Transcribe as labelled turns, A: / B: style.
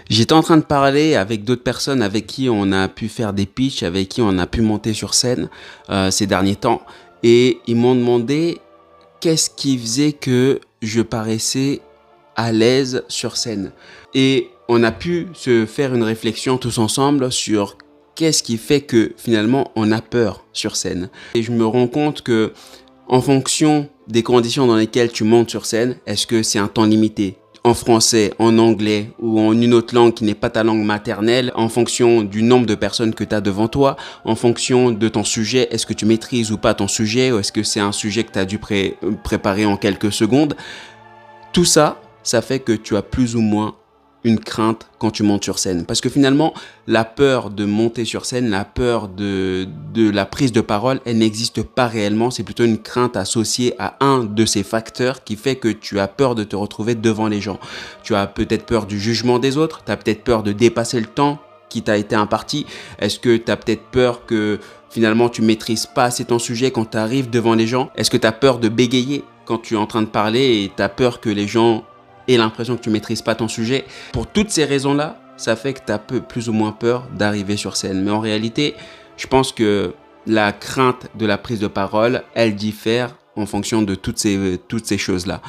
A: J'étais en train de parler avec d'autres personnes avec qui on a pu faire des pitchs, avec qui on a pu monter sur scène ces derniers temps. Et ils m'ont demandé qu'est-ce qui faisait que je paraissais à l'aise sur scène. Et on a pu se faire une réflexion tous ensemble sur qu'est-ce qui fait que finalement on a peur sur scène. Et je me rends compte que en fonction des conditions dans lesquelles tu montes sur scène, est-ce que c'est un temps limité? En français, en anglais ou en une autre langue qui n'est pas ta langue maternelle, en fonction du nombre de personnes que tu as devant toi, en fonction de ton sujet, est-ce que tu maîtrises ou pas ton sujet, ou est-ce que c'est un sujet que tu as dû préparer en quelques secondes. Tout ça, ça fait que tu as plus ou moins une crainte quand tu montes sur scène. Parce que finalement, la peur de monter sur scène, la peur de la prise de parole, elle n'existe pas réellement. C'est plutôt une crainte associée à un de ces facteurs qui fait que tu as peur de te retrouver devant les gens. Tu as peut-être peur du jugement des autres, tu as peut-être peur de dépasser le temps qui t'a été imparti. Est-ce que tu as peut-être peur que finalement tu maîtrises pas assez ton sujet quand tu arrives devant les gens? Est-ce que tu as peur de bégayer quand tu es en train de parler et tu as peur que les gens aient l'impression que tu maîtrises pas ton sujet? Pour toutes ces raisons-là, ça fait que tu as plus ou moins peur d'arriver sur scène. Mais en réalité, je pense que la crainte de la prise de parole, elle diffère en fonction de toutes ces choses-là.